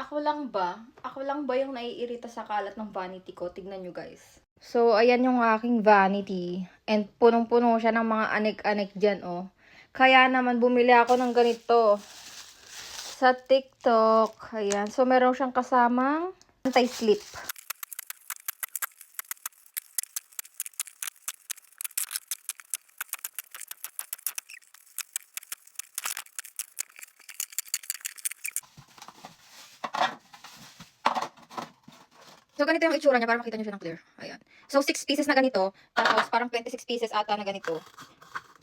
Ako lang ba? Ako lang ba yung naiirita sa kalat ng vanity ko? Tignan nyo guys. So, ayan yung aking vanity. And punong-puno siya ng mga anik-anik dyan, oh. Kaya naman bumili ako ng ganito sa TikTok. Ayan. So, meron siyang kasamang anti-slip. So, ganito yung itsura niya para makita nyo siya ng clear. Ayan. So, 6 pieces na ganito. Tapos, parang 26 pieces ata na ganito.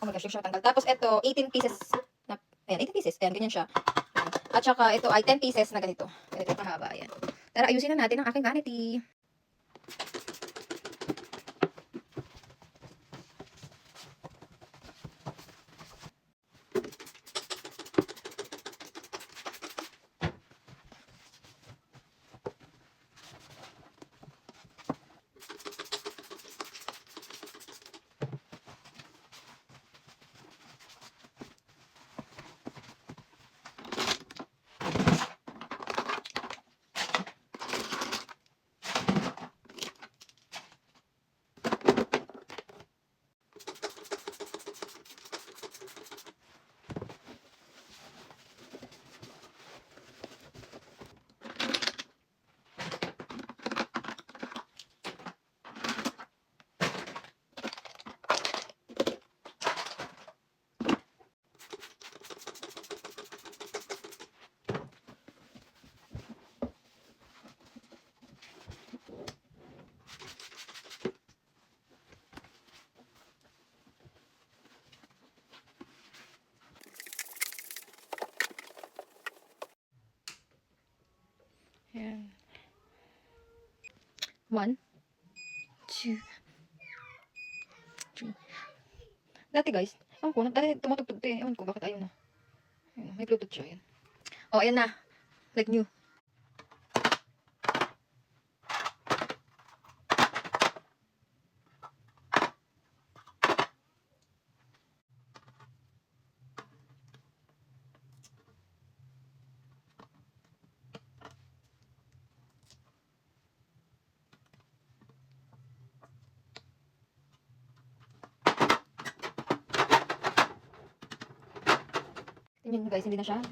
Oh my gosh, yung siya tanggal. Tapos, ito, 18 pieces na, ayan, 18 pieces. Ayan, ganyan siya. Ayan. At saka, ito ay 10 pieces na ganito. Ganito yung kahaba. Ayan. Tara, ayusin na natin ang aking vanity. Ayan. 1, 2, 3. Dati guys, ewan ko, dati tumutugtog to eh. Ewan ko, bakit ayaw na. Ayun, may Bluetooth siya. Ayan. Oh, ayan na. Like new. Tingnan nyo guys, hindi na siya.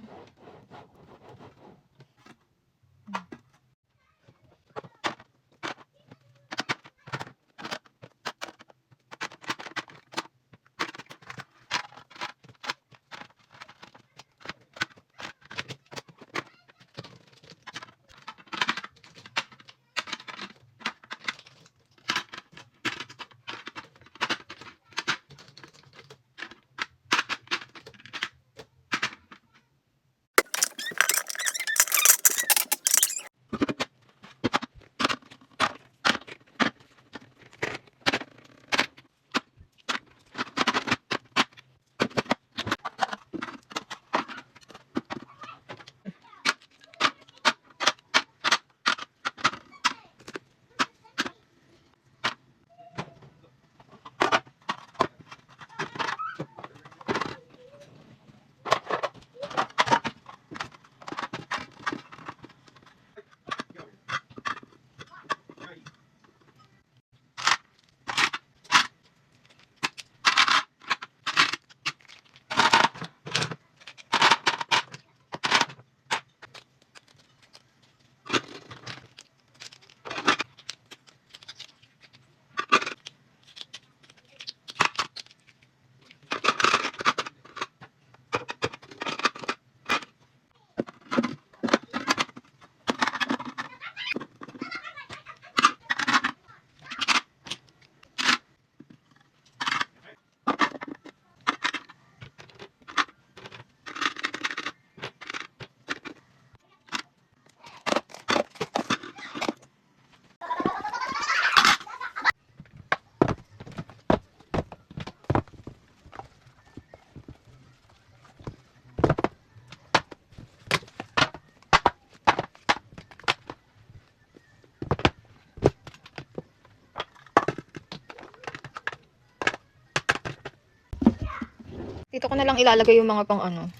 Dito ko na lang ilalagay yung mga pang ano,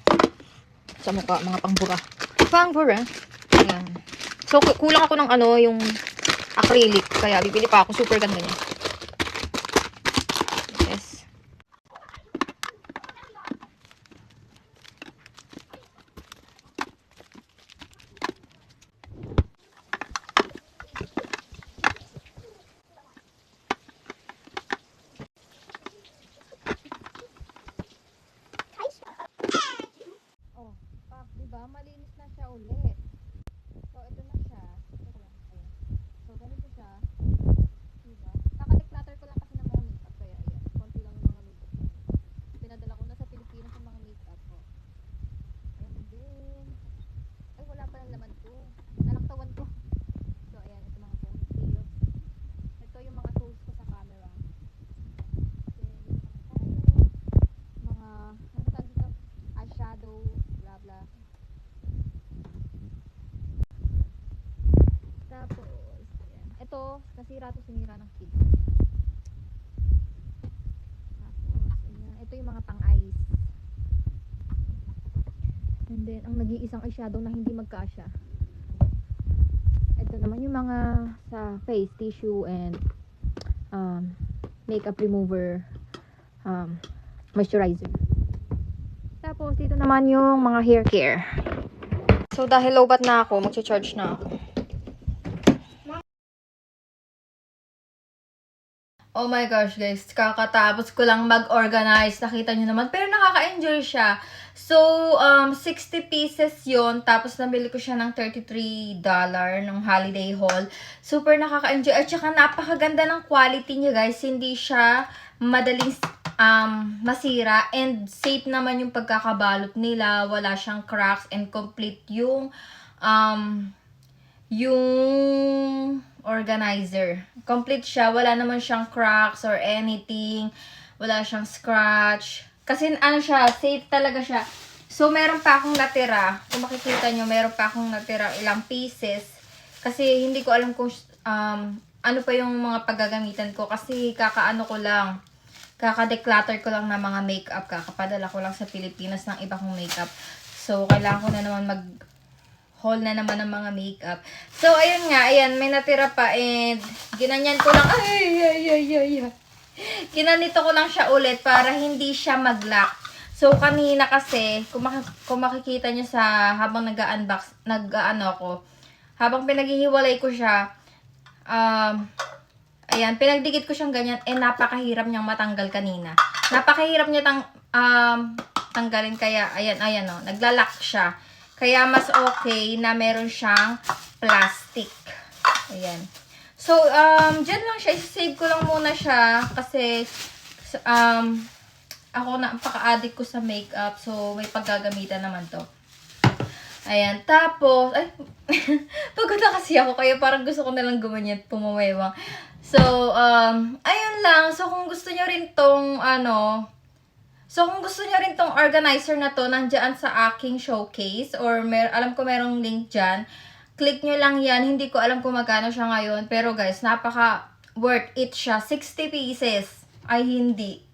sa mukha, mga pangbura. Pangbura. Ayan. So, kulang ako ng ano, yung acrylic. Kaya, bibili pa ako. Super ganda niya. Yes. Oh, diba? Malinis na siya ulit. So, ito na siya. Ito lang. Ayan. So, ganito siya. Diba? Kaka-declutter ko lang kasi ng mga makeup. Kaya, ayan. Konti lang yung mga makeup. Pinadala ko na sa Pilipinas yung mga makeup ko. Ayan din. Ay, wala pa ng laman ko. Nalaktawan ko. So, ayan. Ito mga ponytail. Ito yung mga tools ko sa camera. Then, dito naman tayo. Mga, ano tawag dito? Eyeshadow, blah blah. Tapos, ayan. Ito, nasira to, sinira ng kid. Tapos, ayan. Ito yung mga pang-eyes. And then, ang nag-iisang eyeshadow na hindi magkasya. Ito naman yung mga sa face, tissue, and makeup remover, moisturizer. Tapos, dito naman yung mga hair care. So, dahil low-bat na ako, mag-charge na ako. Oh my gosh, guys. Kakatapos ko lang mag-organize. Nakita nyo naman. Pero nakaka-enjoy siya. So, 60 pieces yon. Tapos, nabili ko siya ng $33 ng holiday haul. Super nakaka-enjoy. At saka, napakaganda ng quality niya, guys. Hindi siya madaling masira. And safe naman yung pagkakabalot nila. Wala siyang cracks. And complete yung organizer. Complete siya. Wala naman siyang cracks or anything. Wala siyang scratch. Kasi ano siya, safe talaga siya. So, meron pa akong natira. Kung makikita nyo, meron pa akong natira ilang pieces. Kasi hindi ko alam kung ano pa yung mga paggagamitan ko. Kasi kakaano ko lang. Kaka-declutter ko lang ng mga makeup. Kakapadala ko lang sa Pilipinas ng iba kong makeup. So, kailangan ko na naman haul na naman ng mga makeup. So, ayun nga. Ayan, may natira pa. And, ginanyan ko lang. Ginanito ko lang siya ulit para hindi siya mag-lock. So, kanina kasi, kung makikita nyo sa habang nag-unbox, ako, habang pinaghihiwalay ko siya, ayan, pinagdikit ko siyang ganyan. Napakahirap niyang matanggal kanina. Napakahirap niya tanggalin. Kaya, ayan, oh, naglalak siya. Kaya mas okay na meron siyang plastic. Ayan. So, dyan lang siya. I-save ko lang muna siya. Kasi, ako napaka-addict ko sa makeup. So, may paggagamitan naman to. Ayan. Tapos, ay, pagod na kasi ako. Kaya parang gusto ko nalang gumanyan, pumamewang. So, ayun lang. So, kung gusto nyo rin tong, organizer na to, nandyan sa aking showcase, or alam ko merong link dyan, click nyo lang yan. Hindi ko alam kung magkano siya ngayon, pero guys, napaka worth it siya. 60 pieces. Ay, hindi.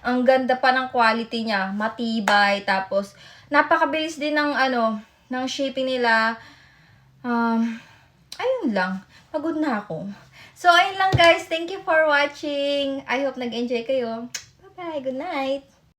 Ang ganda pa ng quality niya. Matibay. Tapos, napakabilis din ng, ng shipping nila. Ayun lang. Pagod na ako. So, ayun lang guys. Thank you for watching. I hope nag-enjoy kayo. Bye-bye. Good night.